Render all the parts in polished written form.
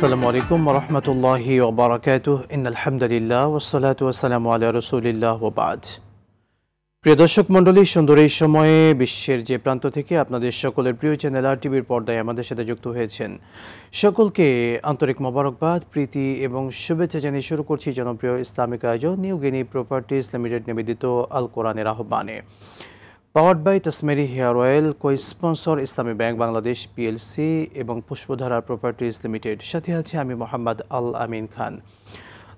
আসসালামু আলাইকুম ওয়া রাহমাতুল্লাহি ওয়া বারাকাতুহু ইন্নাল হামদুলিল্লাহ ওয়াস সালাতু ওয়াস সালামু আলা রাসূলিল্লাহ ওয়া বাদ। প্রিয় দর্শক মণ্ডলী, সুন্দর এই সময়ে বিশ্বের যে প্রান্ত থেকে আপনাদের সকলের প্রিয় চ্যানেল আর টিভির পর্দায় আমাদের সাথে যুক্ত হয়েছেন সকলকে আন্তরিক মোবারকবাদ, প্রীতি এবং শুভেচ্ছা জানিয়ে শুরু করছি জনপ্রিয় ইসলামিক আয়োজন নিউ গিনি প্রপার্টিজ লিমিটেড নিবেদিত আল কোরআনের আহ্বানে। Powered by Tasmeri hair oil, cosponsor Islami Bank Bangladesh PLC এবং পুষ্পধারা প্রপার্টিজ লিমিটেড। সাথে আছে আমি মোহাম্মদ আল আমিন খান।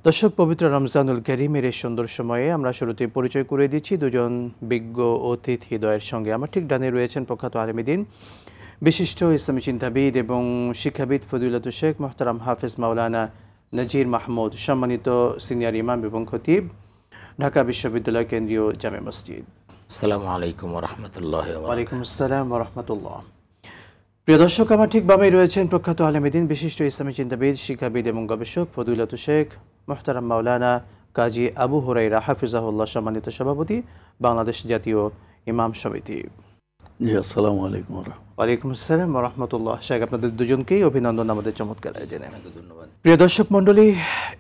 দর্শক, পবিত্র রমজানুল কারীমের এই সুন্দর সময়ে আমরা শুরুতে পরিচয় করে দিচ্ছি দুজন বিজ্ঞ অতিথি হৃদয়ের সঙ্গে। আমার ঠিক ডানে রয়েছেন প্রখ্যাত আলেমীদ্বীন, বিশিষ্ট ইসলামী চিন্তাবিদ এবং শিক্ষাবিদ ফজিলাতুল শেখ মোহতারাম হাফেজ মাওলানা নজির মাহমুদ, সম্মানিত সিনিয়র ইমাম এবং খতিব, ঢাকা বিশ্ববিদ্যালয় কেন্দ্রীয় জামে মসজিদ। আসসালামু আলাইকুম ওয়া রাহমাতুল্লাহি ওয়া বারাকাতুহু। ওয়ালাইকুম আসসালাম ওয়া রাহমাতুল্লাহ। প্রিয় দর্শক, আমার ঠিক বামে রয়েছেন প্রখ্যাত আলেমীদ্বীন, বিশিষ্ট ইসলামী চিন্তাবিদ, শিক্ষাবিদ এবং গবেষক ফজিলাতুল শেখ মোহতারাম মাওলানা কাজী আবু হুরাইরা হাফিজাহুল্লাহ, সম্মানিত সভাপতি বাংলাদেশ জাতীয় ইমাম সমিতি। জি, আসসালামু আলাইকুম। ওয়ালাইকুম আসসালাম ওয়া রাহমাতুল্লাহ। শেখ, আপনাদের দুজনকেই অভিনন্দন আমাদের চমৎকার আয়োজনে। ধন্যবাদ। প্রিয় দর্শক মণ্ডলী,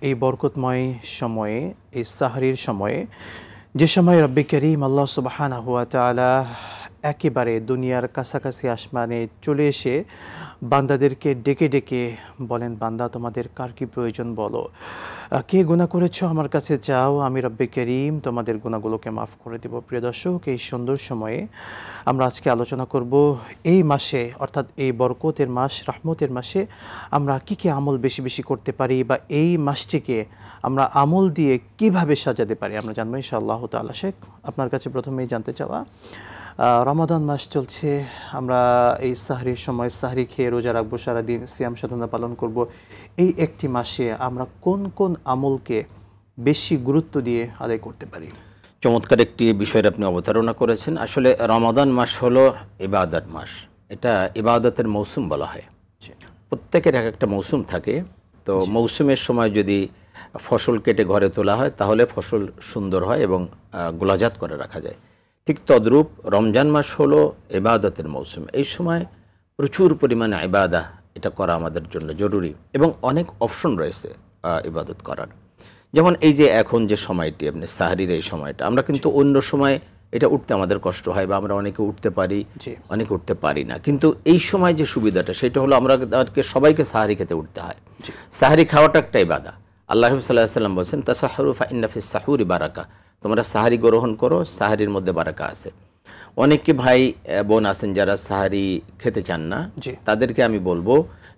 এই বরকতময় সময়ে, এই সাহরির সময়ে, যে সময় রব্বে করিম আল্লাহ সুবহানাহু ওয়া তাআলা একেবারে দুনিয়ার কাছাকাছি আসমানে চলে এসে বান্দাদেরকে ডেকে ডেকে বলেন, বান্দা তোমাদের কার কি প্রয়োজন বলো, কে গুনাহ করেছো আমার কাছে চাও, আমি রব্বে করিম তোমাদের গুনাহগুলোকে মাফ করে দেব। প্রিয় দর্শক, এই সুন্দর সময়ে আমরা আজকে আলোচনা করব এই মাসে, অর্থাৎ এই বরকতের মাস, রহমতের মাসে আমরা কি কি আমল বেশি বেশি করতে পারি বা এই মাসটিকে আমরা আমল দিয়ে কিভাবে সাজাতে পারি আমরা জানবো ইনশাআল্লাহ তাআলা। শেখ, আপনার কাছে প্রথমেই জানতে চাওয়া, রমাদান মাস চলছে, আমরা এই সাহরির সময় সাহরি খেয়ে রোজা রাখবো, সারাদিন সিয়াম সাধনা পালন করব। এই একটি মাসে আমরা কোন কোন আমলকে বেশি গুরুত্ব দিয়ে আদায় করতে পারি? চমৎকার একটি বিষয়ের আপনি অবতারণা করেছেন। আসলে রমাদান মাস হলো ইবাদত মাস, এটা ইবাদতের মৌসুম বলা হয়। প্রত্যেকের এক একটা মৌসুম থাকে, তো মৌসুমের সময় যদি ফসল কেটে ঘরে তোলা হয় তাহলে ফসল সুন্দর হয় এবং গোলাজাত করে রাখা যায়। ঠিক তদ্রূপ রমজান মাস হলো ইবাদতের মৌসুম। এই সময় প্রচুর পরিমাণে ইবাদা এটা করা আমাদের জন্য জরুরি এবং অনেক অপশন রয়েছে ইবাদত করার। যেমন এই যে এখন যে সময়টি আপনি সাহরির এই সময়টা, আমরা কিন্তু অন্য সময় এটা উঠতে আমাদের কষ্ট হয় বা আমরা অনেকে উঠতে পারি, অনেকে উঠতে পারি না, কিন্তু এই সময় যে সুবিধাটা সেটা হলো আমরা সবাইকে সাহারি খেতে উঠতে হয়। সাহারি খাওয়াটা একটা ইবাদা। আল্লাহ সাল্লাল্লাহু আলাইহি ওয়াসাল্লাম বলেছেন, তাসাহহারু ফাইন্না ফিস সাহুরি বারাকা, তোমরা সাহারি গ্রহণ করো, সাহারির মধ্যে বারাকা আছে। অনেকে ভাই বোন আছেন যারা সাহারি খেতে চান না, তাদেরকে আমি বলবো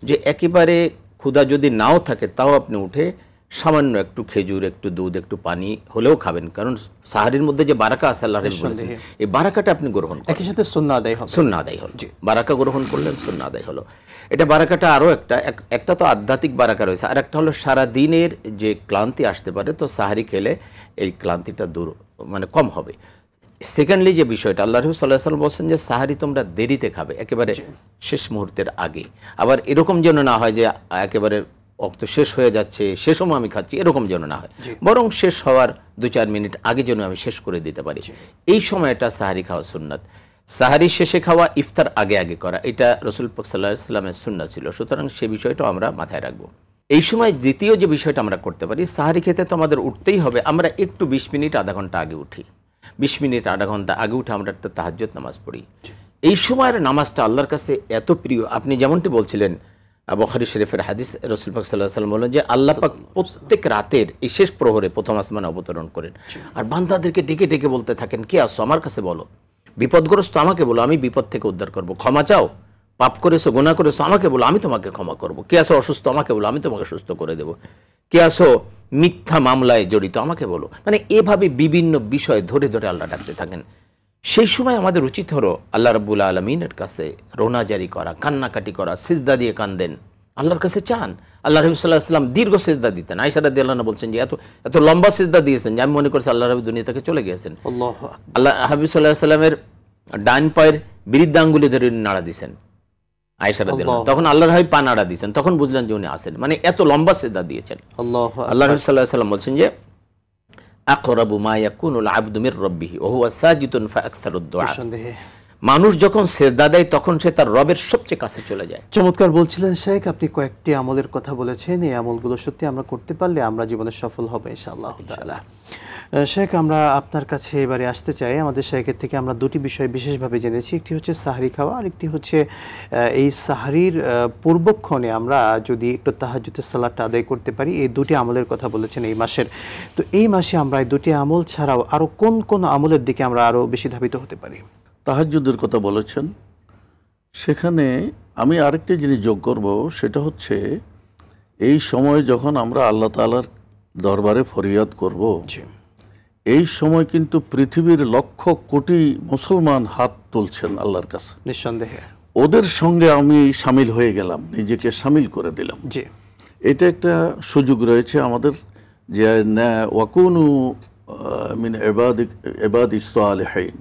যে একেবারে ক্ষুধা যদি নাও থাকে তাও আপনি উঠে সামান্য একটু খেজুর, একটু দুধ, একটু পানি হলেও খাবেন, কারণ সাহারির মধ্যে যে বারাকা আছে আল্লাহ বলেছেন এই বারাকাটা আপনি গ্রহণ করেন। একই সাথে সুন্নাহ আদায় হবে, সুন্নাহ আদায় হলো। বারাকা গ্রহণ করলেন, সুন্নাহ আদায় হলো। এটা বারাকাটা আরও একটা তো আধ্যাত্মিক বারাকা রয়েছে, আর একটা হলো সারা দিনের যে ক্লান্তি আসতে পারে, তো সাহারি খেলে এই ক্লান্তিটা দূর কম হবে। সেকেন্ডলি যে বিষয়টা আল্লাহ রাসূল সাল্লাল্লাহু আলাইহি ওয়াসাল্লাম বলছেন যে সাহারি তোমরা দেরিতে খাবে, একেবারে শেষ মুহূর্তের আগে। আবার এরকম যেন না হয় যে একেবারে অক্ত শেষ হয়ে যাচ্ছে সে সময় আমি খাচ্ছি, এরকম যেন না হয়, বরং শেষ হওয়ার 2-4 মিনিট আগে যেন আমি শেষ করে দিতে পারি। এই সময়টা সাহারি খাওয়া সুন্নাত। সাহারি শেষে খাওয়া, ইফতার আগে আগে করা, এটা রাসূল পাক সাল্লাল্লাহু আলাইহি ওয়াসাল্লামের সুন্নাত ছিল। সুতরাং সেই বিষয়টা আমরা মাথায় রাখবো। এই সময় দ্বিতীয় যে বিষয়টা আমরা করতে পারি, সাহারি খেতে তো আমাদের উঠতেই হবে, আমরা একটু 20 মিনিট আধা ঘন্টা আগে উঠি। 20 মিনিট আধা ঘন্টা আগে উঠে আমরা একটা তাহাজ্জুদ নামাজ পড়ি। এই সময়ের নামাজটা আল্লাহর কাছে এত প্রিয়। আপনি যেমনটি বলছিলেন, বুখারী শরীফের হাদিস, রাসূল পাক সাল্লাল্লাহু আলাইহি ওয়াসাল্লাম বলেন যে আল্লাহ পাক প্রত্যেক রাতের এই শেষ প্রহরে প্রথম আসমানে অবতরণ করেন আর বান্দাদেরকে ডেকে ডেকে বলতে থাকেন, কে আসো আমার কাছে বলো, বিপদগ্রস্ত আমাকে বলো, আমি বিপদ থেকে উদ্ধার করব, ক্ষমা চাও, পাপ করেছো, গুনাহ করেছো আমাকে বলো, আমি তোমাকে ক্ষমা করব, কে আসো অসুস্থ আমাকে বলো, আমি তোমাকে সুস্থ করে দেব, কে আসো মিথ্যা মামলায় জড়িত আমাকে বলো। এভাবে বিভিন্ন বিষয় ধরে ধরে আল্লাহ ডাকতে থাকেন। সেই সময় আমাদের উচিত হলো আল্লাহ রাব্বুল আলামিনের কাছে রোনাজারি করা, কান্নাকাটি করা, সিজদা দিয়ে কান্দেন, আল্লাহর কাছে চান। আল্লাহ রাসূল সাল্লাল্লাহু আলাইহি ওয়াসাল্লাম দীর্ঘ সিজদা দিতেন। আয়েশা রাদিয়াল্লাহু আনহা বলছেন যে এত লম্বা সিজদা দিয়েছেন যে আমি মনে করছি আল্লাহ রাব্বুল দুনিয়া থেকে চলে গিয়েছেন। আল্লাহ হাবিব সাল্লাল্লাহু আলাইহি ওয়াসাল্লামের ডান পায়ের বৃদ্ধাঙ্গুলি ধরে নাড়া দিয়েছেন আয়েশা রাদিয়াল্লাহু আনহা, তখন আল্লাহর হাবিব পা নাড়া দিয়েছেন, তখন বুঝলেন যে উনি আসেন, এত লম্বা সিজদা দিয়েছেন। আল্লাহ রাসূল সাল্লাল্লাহু আলাইহি ওয়াসাল্লাম বলছেন যে আকরাবু মা ইয়াকুনুল আবদু মির রাব্বিহি ওয়া হুয়া সাজিদুন ফাআকসারুদ দুআ, মানুষ যখন সেজদা দেয় তখন সে তার রবের সবচেয়ে কাছে চলে যায়। চমৎকার বলছিলেন শেখ, আপনি কয়েকটি আমলের কথা বলেছেন, এই আমলগুলো সত্যি আমরা করতে পারলে আমরা জীবনে সফল হব ইনশাআল্লাহ তাআলা। শেখ, আমরা আপনার কাছে এবারে আসতে চাই। আমাদের শেখের থেকে আমরা দুটি বিষয় বিশেষভাবে জেনেছি, একটি হচ্ছে সাহরি খাওয়া, আর একটি হচ্ছে এই সাহরির পূর্বক্ষণে আমরা যদি একটু তাহাজ্জুদের সালাতটা আদায় করতে পারি। এই দুটি আমলের কথা বলেছেন এই মাসের। তো এই মাসে আমরা এই দুটি আমল ছাড়াও আরও কোন কোন আমলের দিকে আমরা আরও বেশি ধাবিত হতে পারি? তাহাজ্জুদের কথা বলেছেন, সেখানে আমি আরেকটি জিনিস যোগ করব, সেটা হচ্ছে এই সময় যখন আমরা আল্লাহ তাআলার দরবারে ফরিয়াদ করব, এই সময় কিন্তু পৃথিবীর লক্ষ কোটি মুসলমান হাত তুলছেন আল্লাহর কাছে, নিঃসন্দেহে ওদের সঙ্গে আমি সামিল হয়ে গেলাম, নিজেকে সামিল করে দিলাম। জি, এটা একটা সুযোগ রয়েছে আমাদের, যে ওয়াকুনু মিন ইবাদিস সালিহিন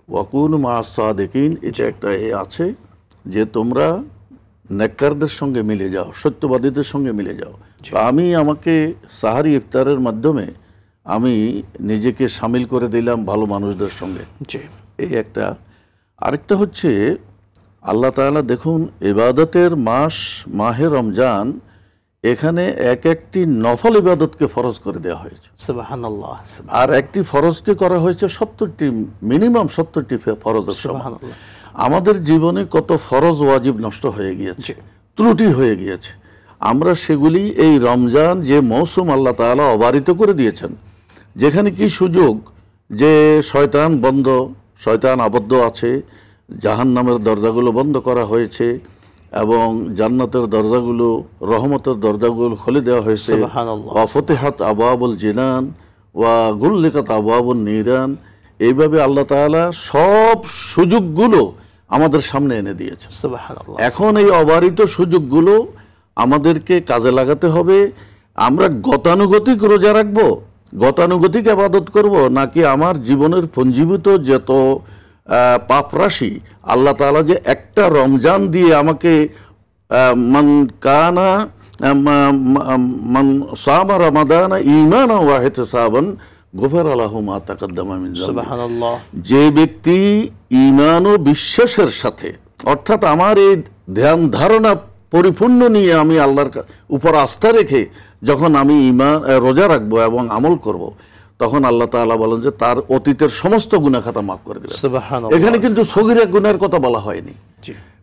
ওয়াকুনু মা'আস সাদিকিন, এটা একটা আছে যে তোমরা নেককারদের সঙ্গে মিলে যাও, সত্যবাদীদের সঙ্গে মিলে যাও। আমি আমাকে সাহারি ইফতারের মাধ্যমে আমি নিজেকে সামিল করে দিলাম ভালো মানুষদের সঙ্গে। এই একটা। আরেকটা হচ্ছে আল্লাহ তাআলা দেখুন, ইবাদতের মাস মাহে রমজান, এখানে এক একটি নফল ইবাদতকে ফরজ করে দেওয়া হয়েছে, সুবহানাল্লাহ। আর একটি ফরজকে করা হয়েছে 70টি, মিনিমাম 70টি ফরজ। সুবহানাল্লাহ। আমাদের জীবনে কত ফরজ ওয়াজিব নষ্ট হয়ে গিয়েছে, ত্রুটি হয়ে গিয়েছে। আমরা সেগুলি এই রমজান যে মৌসুম আল্লাহ তাআলা অবারিত করে দিয়েছেন, যেখানে কি সুযোগ যে শয়তান বন্ধ, শয়তান আবদ্ধ আছে, জাহান্নামের দরজাগুলো বন্ধ করা হয়েছে এবং জান্নাতের দরজাগুলো, রহমতের দরজাগুলো খুলে দেওয়া হয়েছে। ওয়া ফুতিহাত আবওয়াবুল জিনান ওয়া গুল্লিকাত আবওয়াবুন নিরান। এইভাবে আল্লাহ তাআলা সব সুযোগগুলো আমাদের সামনে এনে দিয়েছে। এখন এই অবারিত সুযোগগুলো আমাদেরকে কাজে লাগাতে হবে। আমরা গতানুগতিক রোজা রাখবো, গতানুগতিক ইবাদত করব, নাকি আমার জীবনের পঞ্জীভূত যত পাপরাশি আল্লাহ তাআলা যে একটা রমজান দিয়ে আমাকে মান কানা মান সামা রমাদান ঈমানা ওয়া ইহতিসাবান গুফিরা লাহু মা তাকাদ্দামা মিন যামবি। সুবহানাল্লাহ। যে ব্যক্তি ঈমান ও বিশ্বাসের সাথে, অর্থাৎ আমার এই ধ্যান ধারণা পরিপূর্ণ নিয়ে আমি আল্লাহর উপর আস্থা রেখে যখন আমি রোজা রাখবো এবং আমল করব, তখন আল্লাহ তাআলা বলেন যে তার অতীতের সমস্ত গুনাহ খাতা মাফ করে দিবেন। সুবহানাল্লাহ। এখানে কিন্তু সগীরা গুনাহের কথা বলা হয়নি।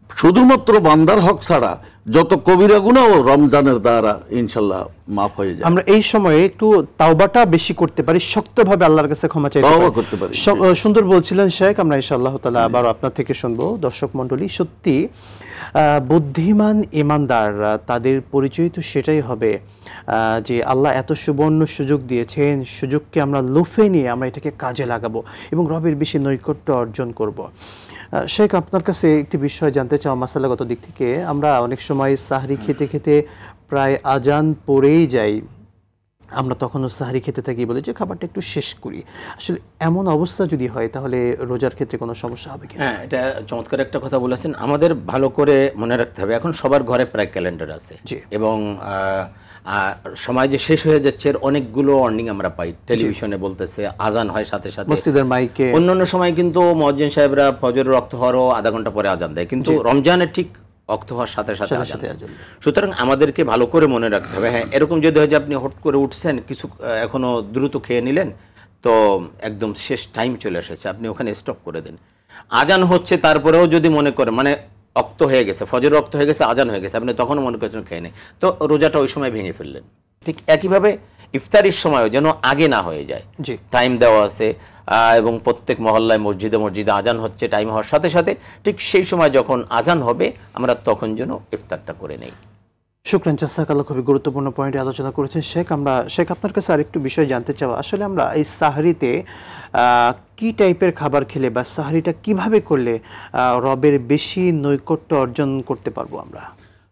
শুধুমাত্র বান্দার হক ছাড়া যত কবিরা গুনাহ রমজানের দ্বারা ইনশাআল্লাহ মাফ হয়ে যায়। আমরা এই সময়ে একটু তাওবাটা বেশি করতে পারি, শক্তভাবে আল্লাহর কাছে ক্ষমা চাইতে পারি। সুন্দর বলছিলেন শেখ, আমরা ইনশাআল্লাহ তাআলা আবার আপনার থেকে শুনবো। দর্শক মণ্ডলী, সত্যি বুদ্ধিমান ইমানদার তাদের পরিচয় তো সেটাই হবে যে আল্লাহ এত সুবর্ণ সুযোগ দিয়েছেন, সুযোগকে আমরা লুফে নিয়ে আমরা এটাকে কাজে লাগাবো এবং রবের বেশি নৈকট্য অর্জন করব। শেখ, আপনার কাছে একটি বিষয় জানতে চাও মাসালাগত দিক থেকে। আমরা অনেক সময় সাহরি খেতে খেতে প্রায় আজান পড়েই যাই, আমরা তখনও সাহরি খেতে থাকি, বলি যে খাবারটা একটু শেষ করি। আসলে এমন অবস্থা যদি হয় তাহলে রোজার ক্ষেত্রে কোনো সমস্যা হবে কিনা? হ্যাঁ, এটা চমৎকার একটা কথা বলেছেন। আমাদের ভালো করে মনে রাখতে হবে, এখন সবার ঘরে প্রায় ক্যালেন্ডার আছে এবং সময় যে শেষ হয়ে যাচ্ছে অনেকগুলো ওয়ার্নিং আমরা পাই, টেলিভিশনে বলতেছে, আজান হয় সাথে সাথে, মসজিদের মাইকে। অন্যান্য সময় কিন্তু মুয়াজ্জিন সাহেবরা ফজরের রক্ত হওয়ারও আধা ঘন্টা পরে আজান দেয়, কিন্তু রমজানের ঠিক রক্ত হওয়ার সাথে সাথে আজান। সুতরাং আমাদেরকে ভালো করে মনে রাখতে হবে। হ্যাঁ, এরকম যদি হয় যে আপনি হট করে উঠছেন, কিছু এখনো দ্রুত খেয়ে নিলেন, তো একদম শেষ টাইম চলে এসেছে, আপনি ওখানে স্টপ করে দেন। আজান হচ্ছে তারপরেও যদি মনে করেন মানে রক্ত হয়ে গেছে, ফজর রক্ত হয়ে গেছে, আজান হয়ে গেছে, আপনি তখনও মনে করছেন খেয়ে নেই, তো রোজাটা ওই সময় ভেঙে ফেললেন। ঠিক একইভাবে ইফতারির সময়ও যেন আগে না হয়ে যায়, টাইম দেওয়া আছে এবং প্রত্যেক মহল্লায় মসজিদে মসজিদে আজান হচ্ছে টাইম হওয়ার সাথে সাথে, ঠিক সেই সময় যখন আজান হবে আমরা তখন যেন ইফতারটা করে নেই। শুকরান জাযাকাল্লাহ, খুবই গুরুত্বপূর্ণ পয়েন্টে আলোচনা করেছেন শেখ। শেখ, আপনার কাছে আরেকটু বিষয় জানতে চাও, আসলে আমরা এই সাহরিতে কি টাইপের খাবার খেলে বা সাহরিটা কিভাবে করলে রবের বেশি নৈকট্য অর্জন করতে পারবো? আমরা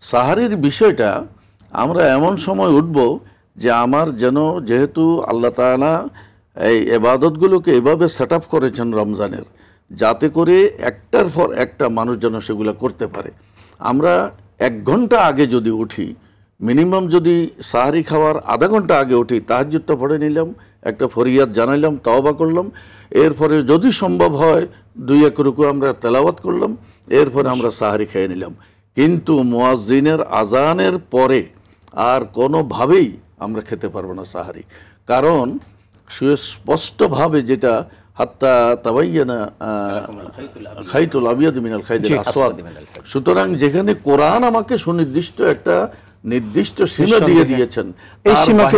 সাহরির বিষয়টা আমরা এমন সময় উঠব যে আমার যেন, যেহেতু আল্লাহ তাআলা এই ইবাদতগুলোকে এভাবে সেট আপ করেছেন রমজানের, যাতে করে একটার পর একটা মানুষ যেন সেগুলো করতে পারে। আমরা 1 ঘন্টা আগে যদি উঠি, মিনিমাম যদি সাহারি খাওয়ার আধা ঘন্টা আগে উঠি, তাহাজ্জুদটা পড়ে নিলাম, একটা ফরিয়াদ জানাইলাম, তওবা করলাম, এরপরে যদি সম্ভব হয় 2-1 রুকু আমরা তেলাওয়াত করলাম, এরপরে আমরা সাহারি খেয়ে নিলাম। কিন্তু মুয়াজ্জিনের আজানের পরে আর কোনোভাবেই আমরা খেতে পারবো না সাহারি, কারণ সুস্পষ্টভাবে যেটা হাত্তা তাবাইয়ানা খাইতুল আবিয়াদ মিনাল খাইতিল আসওয়াদ, সুতরাং যেখানে কোরআন আমাকে সুনির্দিষ্ট একটা নির্দিষ্ট সীমা দিয়ে দিয়েছেন, এই সীমাকে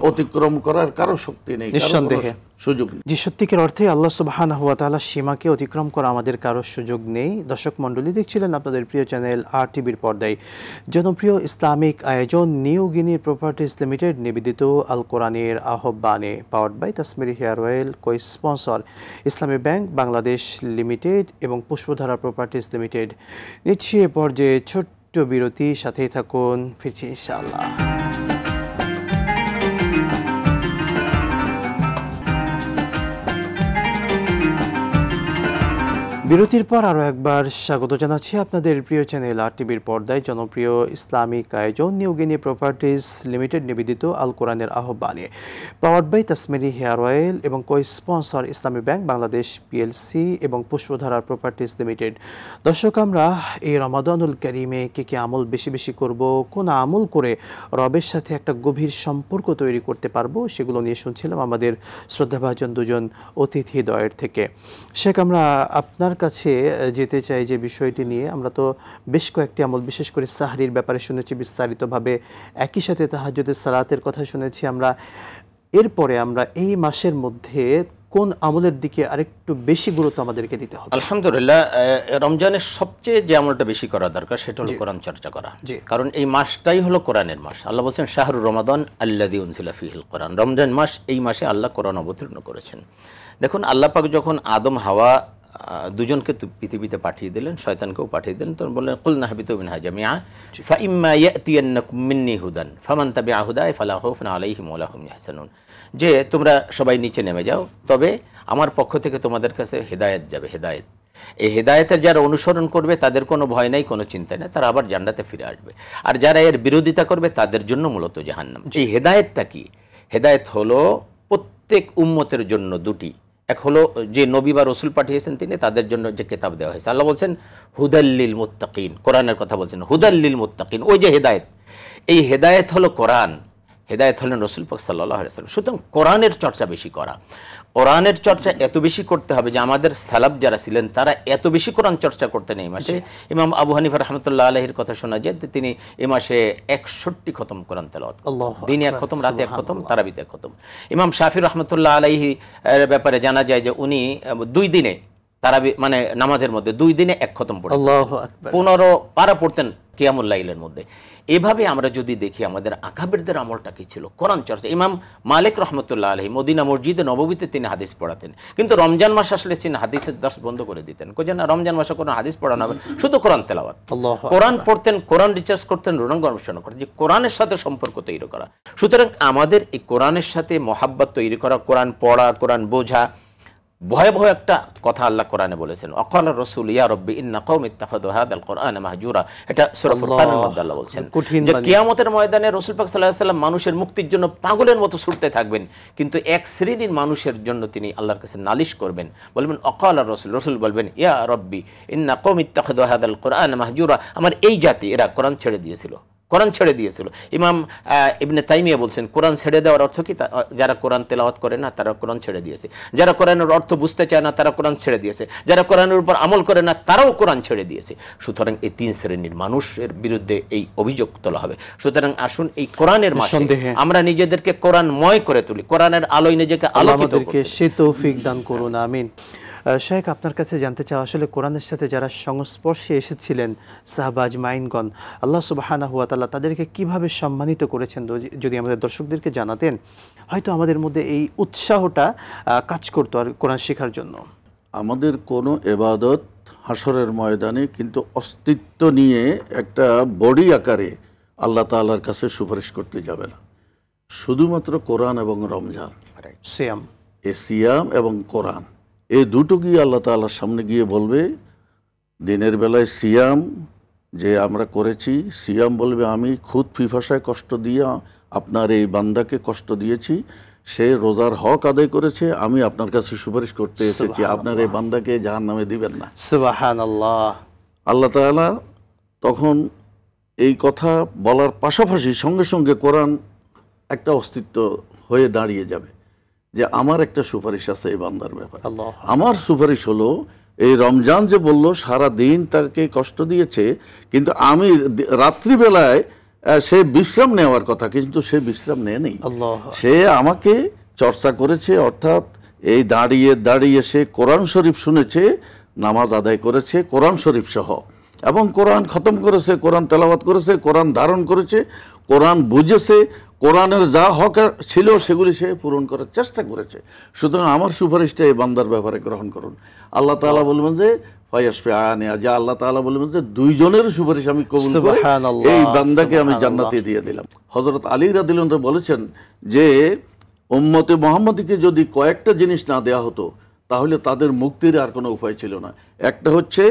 অতিক্রম করার কারো শক্তি নেই, নিঃসন্দেহে সুযোগ নেই। জি, সত্যিকার অর্থে আল্লাহ সুবহানাহু ওয়া তাআলা সীমাকে অতিক্রম করা আমাদের কারো সুযোগ নেই। দর্শক মণ্ডলী, দেখছিলেন আপনাদের প্রিয় চ্যানেল RTVর পর্দায় জনপ্রিয় ইসলামিক আয়োজন নিউ গিনি প্রপার্টিজ লিমিটেড নিবেদিত আল কোরআনের আহ্বানে, powered by Tasmeri hair oil, cosponsor Islami Bank Bangladesh Limited এবং পুষ্পধারা প্রপার্টিজ লিমিটেড। নিচ্ছি এ পর্যায়ে ছোট্ট বিরতি, সাথেই থাকুন, ফিরছি ইনশাআল্লাহ। বিরতির পর আরও একবার স্বাগত জানাচ্ছি আপনাদের প্রিয় চ্যানেল RTVর পর্দায় জনপ্রিয় ইসলামিক আয়োজন নিউ গিনি প্রপার্টিজ লিমিটেড নিবেদিত আল কোরআনের আহ্বানে, powered by Tasmeri hair oil এবং co sponsor Islami Bank Bangladesh PLC এবং পুষ্পধারা প্রপার্টিজ লিমিটেড। দর্শক, আমরা এই রমাদানুল কারিমে কি আমল বেশি বেশি করব, কোন আমল করে রবের সাথে একটা গভীর সম্পর্ক তৈরি করতে পারবো, সেগুলো নিয়ে শুনছিলাম আমাদের শ্রদ্ধাভাজন দুজন অতিথিদ্বয়ের থেকে। শেখ, আমরা আপনার কাছে যেতে চাই যে বিষয়টি নিয়ে। আমরা তো বেশ কয়েকটি আমল, বিশেষ করে সাহরির ব্যাপারে শুনেছি বিস্তারিতভাবে, একই সাথে তাহাজ্জুদের সালাতের কথা শুনেছি আমরা। এরপরে আমরা এই মাসের মধ্যে কোন আমলের দিকে আরেকটু বেশি গুরুত্ব আমাদেরকে দিতে হবে? আলহামদুলিল্লাহ, রমজানের সবচেয়ে যে আমলটা বেশি করা দরকার সেটা হলো কোরআন চর্চা করা। কারণ এই মাসটাই হলো কোরআনের মাস। আল্লাহ বলছেন শাহরুর রমাদান আল্লাযী উনজিলা ফীহিল কোরআন। রমজান মাস, এই মাসে আল্লাহ কোরআন অবতীর্ণ করেছেন। দেখুন, আল্লাহ পাক যখন আদম হাওয়া দুজনকে পৃথিবীতে পাঠিয়ে দিলেন, শয়তানকেও পাঠিয়ে দিলেন, তখন বললেন কুল নাহবিতু মিনহা জামিআ ফাইম্মা ইয়াতিয়ান্নাকুম মিন্নী হুদান ফামান তাবিআ হুদায়া ফালা খাউফুন আলাইহিম ওয়া লা হুম ইয়াহজানুন। যে তোমরা সবাই নিচে নেমে যাও, তবে আমার পক্ষ থেকে তোমাদের কাছে হেদায়েত যাবে, হেদায়েত। এই হেদায়েতের যারা অনুসরণ করবে তাদের কোনো ভয় নাই, কোনো চিন্তা নেই, তারা আবার জান্নাতে ফিরে আসবে। আর যারা এর বিরোধিতা করবে তাদের জন্য মূলত জাহান্নাম। এই হেদায়েতটা কি? হেদায়েত হলো প্রত্যেক উম্মতের জন্য দুটি। এক হলো যে নবী বা রসুল পাঠিয়েছেন তিনি, তাদের জন্য যে কিতাব দেওয়া হয়েছে। আল্লাহ বলছেন হুদাল্লিল মুত্তাকিন, কোরআনের কথা বলছেন, হুদাল্লিল মুত্তাকিন। ওই যে হেদায়েত, এই হেদায়েত হলো কোরআন, হেদায়েত হলেন রসুল পাক সাল্লাল্লাহু আলাইহি ওয়াসাল্লাম। সুতরাং কোরআনের চর্চা বেশি করা, কোরআনের চর্চা এত বেশি করতে হবে যে আমাদের সালাফ যারা ছিলেন তারা এত বেশি কোরআন চর্চা করতেন এই মাসে। ইমাম আবু হানিফা রাহমাতুল্লাহ আলাইহির কথা শোনা যায় তিনি এই মাসে 61 খতম কোরআন তেলাওয়াত, দিনে 1 খতম, রাতে 1 খতম, তারাবিতে 1 খতম। ইমাম শাফি রাহমাতুল্লাহ আলাইহি এর ব্যাপারে জানা যায় যে উনি 2 দিনে তারাবি, মানে নামাজের মধ্যে 2 দিনে 1 খতম পড়তেন, আল্লাহু আকবার, 15 পারা পড়তেন কিয়ামুল লাইলের মধ্যে। এভাবে আমরা যদি দেখি আমাদের আকাবেরদের আমলটা কি ছিল, কোরআন চর্চা। ইমাম মালিক রহমতুল্লাহ আলাইহি মদিনা মসজিদে নববীতে তিনি হাদিস পড়াতেন, কিন্তু রমজান মাস আসলে তিনি হাদিসের দর্শ বন্ধ করে দিতেন। কোজে না, রমজান মাসে কোনো হাদিস পড়ানো হবে, শুধু কোরআন তেলাওয়াত। কোরআন পড়তেন, কোরআন রিসার্চ করতেন, রোনাং গবেষণা করতেন, যে কোরআনের সাথে সম্পর্ক তৈরি করা। সুতরাং আমাদের এই কোরআনের সাথে মহাব্বত তৈরি করা, কোরআন পড়া, কোরআন বোঝা। ভয়াবহ একটা কথা আল্লাহ কোরআনে বলেছেন, অকাল রসুল ইয়া রব্বি ইন্না কওমি ইত্তাখাযু হাযাল কোরআনা মাহজুরা। এটা সূরা ফুরকানের মধ্যে আল্লাহ বলছেন যে কিয়ামতের ময়দানে রাসূল পাক সাল্লাল্লাহু আলাইহি ওয়াসাল্লাম মানুষের মুক্তির জন্য পাগলের মতো ছুটতে থাকবেন, কিন্তু এক শ্রেণীর মানুষের জন্য তিনি আল্লাহর কাছে নালিশ করবেন, বলবেন অকাল রসুল, রসুল বলবেন ইয়া রব্বি ইন্না কওমি ইত্তাখাযু হাযাল কোরআনা মাহজুরা। আমার এই জাতি, এরা কোরআন ছেড়ে দিয়েছিল, কোরআন ছেড়ে দিয়েছিল। ইমাম ইবনে তাইমিয়া বলছেন কোরআন ছেড়ে দেওয়ার অর্থ কি? যারা কোরআন তেলাওয়াত করে না তারা কোরআন ছেড়ে দিয়েছে, যারা কোরআনের অর্থ বুঝতে চায় না তারা কোরআন ছেড়ে দিয়েছে, যারা কোরআনের উপর আমল করে না তারাও কোরআন ছেড়ে দিয়েছে। সুতরাং এই 3 শ্রেণীর মানুষের বিরুদ্ধে এই অভিযোগ তোলা হবে। সুতরাং আসুন এই কোরআনের মাসে আমরা নিজেদেরকে কোরআনময় করে তুলি, কোরআনের আলোয় নিজেকে আলোকিত করতে, সে তৌফিক দান করুন, আমিন। শেখ, আপনার কাছে জানতে চাও, আসলে কোরআনের সাথে যারা সংস্পর্শে এসেছিলেন সাহাবা আজমাইনগণ, আল্লাহ সুবহানাহু ওয়া তাআলা তাদেরকে কিভাবে সম্মানিত করেছেন যদি আমাদের দর্শকদেরকে জানাতেন, হয়তো আমাদের মধ্যে এই উৎসাহটা কাজ করতো আর কোরআন শেখার জন্য। আমাদের কোনো ইবাদত হাসরের ময়দানে কিন্তু অস্তিত্ব নিয়ে একটা বডি আকারে আল্লাহ তাআলার কাছে সুপারিশ করতে যাবে না, শুধুমাত্র কোরআন এবং রমজান, সিয়াম এবং কোরআন, এই দুটো গিয়ে আল্লাহ তাআলার সামনে গিয়ে বলবে। দিনের বেলায় সিয়াম যে আমরা করেছি, সিয়াম বলবে আমি খুদ ফিফাসায় কষ্ট দিয়ে আপনার এই বান্দাকে কষ্ট দিয়েছি, সে রোজার হক আদায় করেছে, আমি আপনার কাছে সুপারিশ করতে এসেছি, আপনার এই বান্দাকে জাহান্নামে দিবেন না। সুবহানাল্লাহ। আল্লাহ তাআলা তখন এই কথা বলার পাশাপাশি সঙ্গে সঙ্গে কোরআন একটা অস্তিত্ব হয়ে দাঁড়িয়ে যাবে যে আমার একটা সুপারিশ আছে এই বান্দার ব্যাপারে। আমার সুপারিশ হলো, এই রমজান যে বলল সারা দিন তাকে কষ্ট দিয়েছে, কিন্তু আমি রাত্রিবেলায় সে বিশ্রাম নেওয়ার কথা, কিন্তু সে বিশ্রাম নেয়নি। সে আমাকে চর্চা করেছে, অর্থাৎ এই দাঁড়িয়ে দাঁড়িয়ে সে কোরআন শরীফ শুনেছে, নামাজ আদায় করেছে কোরআন শরীফ সহ, এবং কোরআন খতম করেছে, কোরআন তেলাওয়াত করেছে, কোরআন ধারণ করেছে, কোরআন বুঝেছে, কোরআনের যা হক ছিল সেগুলি সে পূরণ করার চেষ্টা করেছে। সুতরাং আমার সুপারিশটা এই বান্দার ব্যাপারে গ্রহণ করুন। আল্লাহ তাআলা বলবেন যে আল্লাহ তাআলা বলবেন যে দুইজনের সুপারিশ আমি কবুল করে এই বান্দাকে আমি জান্নাতে দিয়ে দিলাম। হযরত আলী রাদিয়াল্লাহু আনহু বলেছেন যে উম্মতে মুহাম্মাদীকে যদি কয়েকটা জিনিস না দেয়া হতো তাহলে তাদের মুক্তির আর কোনো উপায় ছিল না। একটা হচ্ছে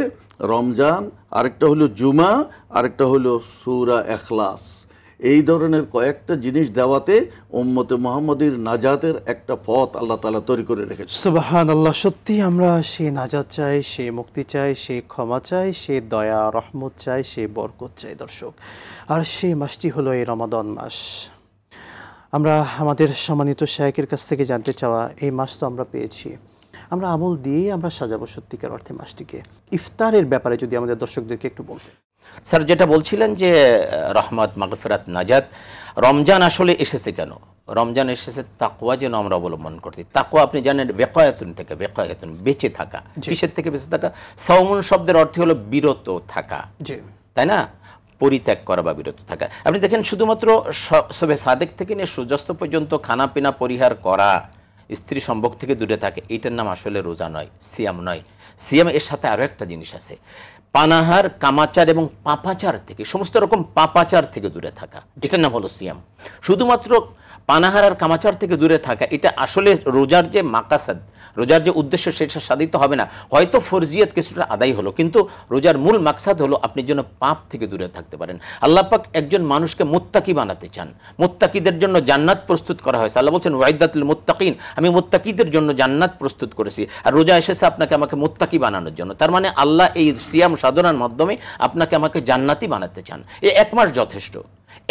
রমজান, আরেকটা হলো জুমা, আরেকটা হলো সূরা ইখলাস। এই ধরনের কয়েকটা জিনিস দেওয়াতে উম্মতে মুহাম্মাদীর নাজাতের একটা পথ আল্লাহ তাআলা তৈরি করে রেখেছেন। সুবহানাল্লাহ। সত্যি আমরা সেই নাজাত চাই, সেই মুক্তি চাই, সেই ক্ষমা চাই, সেই দয়া রহমত চাই, সেই বরকত চাই দর্শক। আর সেই মাসটি হলো এই রমাদান মাস। আমরা আমাদের সম্মানিত শায়েখের কাছ থেকে জানতে চাওয়া, এই মাস তো আমরা পেয়েছি, আমরা আমল দিয়ে আমরা সাজাবো সত্যিকার অর্থে মাসটিকে। ইফতারের ব্যাপারে যদি আমাদের দর্শকদেরকে একটু বলতেন। স্যার, যেটা বলছিলেন যে রহমত, মাগফিরাত, নাজাত, রমজান আসলে এসেছে কেন? রমজান এসেছে তাকওয়া যেন আমরা অবলম্বন করছি। তাকওয়া আপনি জানেন ওয়াকায়াতুন থেকে, ওয়াকায়াতুন বেঁচে থাকা। কিসের থেকে বেঁচে থাকা? সাওমুন শব্দের অর্থ হলো বিরত থাকা, তাই না? পরিত্যাগ করা বা বিরত থাকা। আপনি দেখেন শুধুমাত্র সবে সাদেক থেকে নিয়ে সূর্যাস্ত পর্যন্ত খানা পিনা পরিহার করা, স্ত্রী সম্ভোগ থেকে দূরে থাকে, এইটার নাম আসলে রোজা নয়, সিয়াম নয়। সিয়াম এর সাথে আরও একটা জিনিস আছে, পানাহার, কামাচার এবং পাপাচার থেকে, সমস্ত রকম পাপাচার থেকে দূরে থাকা, এটার নাম হলো সিয়াম। শুধুমাত্র পানাহার আর কামাচার থেকে দূরে থাকা, এটা আসলে রোজার যে মাকাসাদ, রোজার যে উদ্দেশ্য, সেটা সাধিত হবে না। হয়তো ফরজিয়াত কিছুটা আদায় হলো, কিন্তু রোজার মূল মাকসাদ হলো আপনি যেন পাপ থেকে দূরে থাকতে পারেন। আল্লাহ পাক একজন মানুষকে মুত্তাকি বানাতে চান। মুত্তাকিদের জন্য জান্নাত প্রস্তুত করা হয়েছে। আল্লাহ বলছেন ওয়াইদাতুল মুত্তাকিন, আমি মুত্তাকিদের জন্য জান্নাত প্রস্তুত করেছি। আর রোজা এসেছে আপনাকে আমাকে মুত্তাকি বানানোর জন্য। তার মানে আল্লাহ এই সিয়াম সাধনার মাধ্যমে আপনাকে আমাকে জান্নাতি বানাতে চান। এই এক মাস যথেষ্ট।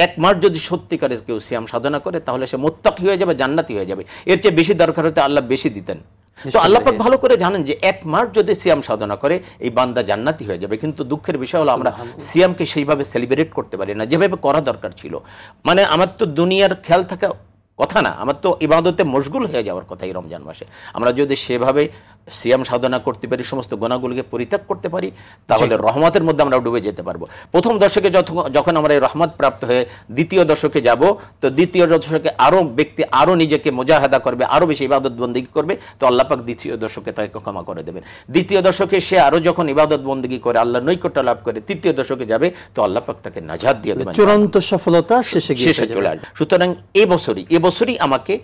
এক মাস যদি সত্যিকারে কেউ সিয়াম সাধনা করে তাহলে সে মুত্তাকি হয়ে যাবে, জান্নাতি হয়ে যাবে। এর চেয়ে বেশি দরকার হতে আল্লাহ বেশি দিতেন। তো আল্লাহ পাক ভালো করে জানেন যে এক মাস যদি সিয়াম সাধনা করে এই বান্দা জান্নাতি হয়ে যাবে। কিন্তু দুঃখের বিষয় হলো আমরা সিয়ামকে সেইভাবে সেলিব্রেট করতে পারি না যেভাবে করা দরকার ছিল। মানে আমার তো দুনিয়ার খেয়াল থাকা কথা না, আমার তো ইবাদতে মশগুল হয়ে যাওয়ার কথা এই রমজান মাসে। আমরা যদি সেভাবে সিয়াম সাধনা করতে পারি, সমস্ত গুনাহগুলোকে পরিত্যাগ করতে পারি, তাহলে রহমতের মধ্যে আমরা ডুবে যেতে পারবো। প্রথম দশকে যখন আমরা এই রহমত প্রাপ্ত হয়ে দ্বিতীয় দশকে যাব, তো দ্বিতীয় দশকে আরও ব্যক্তি আরও নিজেকে মুজাহাদা করবে, আরও বেশি ইবাদত বন্দেগী করবে, তো আল্লাহ পাক দ্বিতীয় দশকে তাকে ক্ষমা করে দেবেন। দ্বিতীয় দশকে সে আরও যখন ইবাদত বন্দেগী করে আল্লাহ নৈকট্য লাভ করে তৃতীয় দশকে যাবে, তো আল্লাহ পাক তাকে নাজাত দিয়ে দেবেন, চূড়ান্ত সফলতা শেষে চলে আসবে। সুতরাং এবছরই আমাকে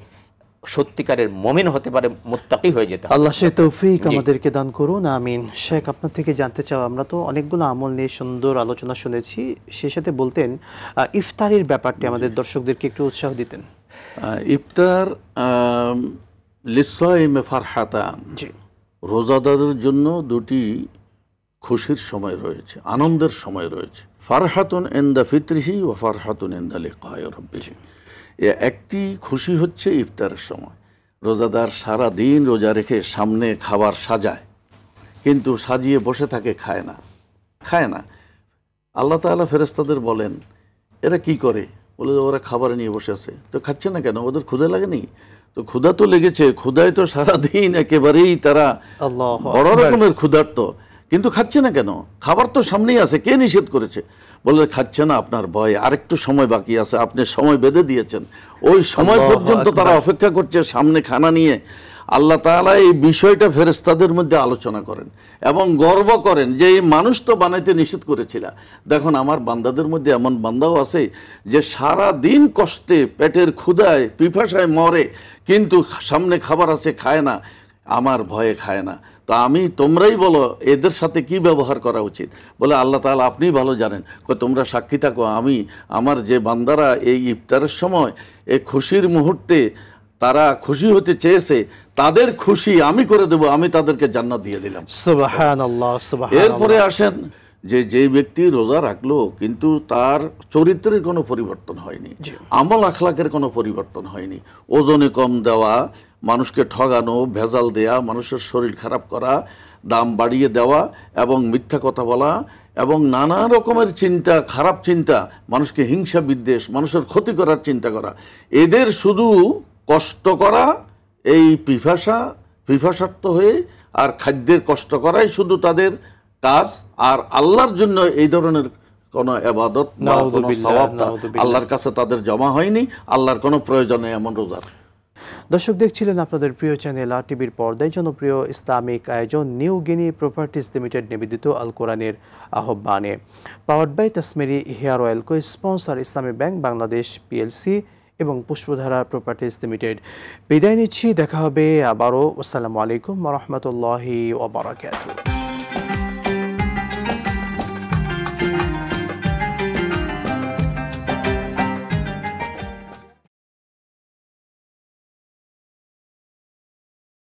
সত্যিকারের মুমিন হতে পারে, মুত্তাকি হয়ে যেতে হবে। আল্লাহ সে তৌফিক আমাদেরকে দান করুন, আমিন। শেখ, আপনার থেকে জানতে চাও, আমরা তো অনেকগুলো আমল নিয়ে সুন্দর আলোচনা শুনেছি, সেই সাথে বলতেন ইফতারের ব্যাপারটি আমাদের দর্শকদেরকে একটু উৎসাহ দিতেন। ইফতার লিসাইমে ফারহাতান, রোজাদারের জন্য দুটি খুশির সময় রয়েছে, আনন্দের সময় রয়েছে। ফারহাতুন ইনদা ফিতরিহি ওয়া ফারহাতুন ইনদা লিকাই রাব্বিহি। একটি খুশি হচ্ছে ইফতারের সময়। রোজাদার সারা দিন রোজা রেখে সামনে খাবার সাজায়, কিন্তু সাজিয়ে বসে থাকে, খায় না। আল্লাহ তাআলা ফেরেশতাদের বলেন এরা কি করে? বলে ওরা খাবার নিয়ে বসে আছে। তো খাচ্ছে না কেন? ওদের ক্ষুধা লাগেনি? তো ক্ষুধা তো লেগেছে, ক্ষুধায় তো সারাদিন একেবারেই তারা বড় রকমের ক্ষুধার্ত, কিন্তু খাচ্ছে না কেন? খাবার তো সামনেই আছে, কে নিষেধ করেছে? বলে খাচ্ছে না আপনার ভয়, আরেকটু সময় বাকি আছে, আপনি সময় বেঁধে দিয়েছেন, ওই সময় পর্যন্ত তারা অপেক্ষা করছে সামনে খানা নিয়ে। আল্লাহ তাআলা এই বিষয়টা ফেরেশতাদের মধ্যে আলোচনা করেন এবং গর্ব করেন যে এই মানুষ তো বানাইতে নিষেধ করেছিল। দেখুন আমার বান্দাদের মধ্যে এমন বান্দাও আছে যে সারা দিন কষ্টে, পেটের ক্ষুধায়, পিপাসায় মরে, কিন্তু সামনে খাবার আছে, খায় না, আমার ভয়ে খায় না। তো তোমরাই বলো এদের সাথে কি ব্যবহার করা উচিত? বলে আল্লাহ তাআলা আপনি ভালো জানেন। তোমরা সাক্ষী থাকো, আমার যে বান্দারা এই ইফতারের সময় এই খুশির মুহূর্তে তারা খুশি হতে চেয়েছে, তাদের খুশি আমি করে দেব, আমি তাদেরকে জান্নাত দিয়ে দিলাম। সুবহানাল্লাহ, সুবহানাল্লাহ। এরপরে আসেন যে ব্যক্তি রোজা রাখলো কিন্তু তার চরিত্রের কোনো পরিবর্তন হয়নি, আমল আখলাকের কোনো পরিবর্তন হয়নি, ওজনে কম দেওয়া, মানুষকে ঠগানো, ভেজাল দেয়া, মানুষের শরীর খারাপ করা, দাম বাড়িয়ে দেওয়া এবং মিথ্যা কথা বলা এবং নানা রকমের চিন্তা, খারাপ চিন্তা, মানুষকে হিংসা বিদ্বেষ, মানুষের ক্ষতি করার চিন্তা করা, এদের শুধু কষ্ট করা, এই পিপাসার্থ হয়ে আর খাদ্যের কষ্ট করাই শুধু তাদের কাজ, আর আল্লাহর জন্য এই ধরনের কোনো ইবাদত বা কোনো সওয়াব আল্লাহর কাছে তাদের জমা হয়নি, আল্লাহর কোনো প্রয়োজন নেই এমন রোজার। দর্শক, দেখছিলেন আপনাদের প্রিয় চ্যানেল আর টিভির পর্দায় জনপ্রিয় ইসলামিক আয়োজন নিউ গিনি প্রপার্টিজ লিমিটেড নিবেদিত আল কোরআনের আহ্বানে, powered by Tasmeri hair oil, cosponsor Islami Bank Bangladesh PLC এবং পুষ্পধারা প্রপার্টিজ লিমিটেড। বিদায় নিচ্ছি, দেখা হবে আবারও। আসসালামু আলাইকুম ওয়া রাহমাতুল্লাহি ওয়া বারাকাতুহু।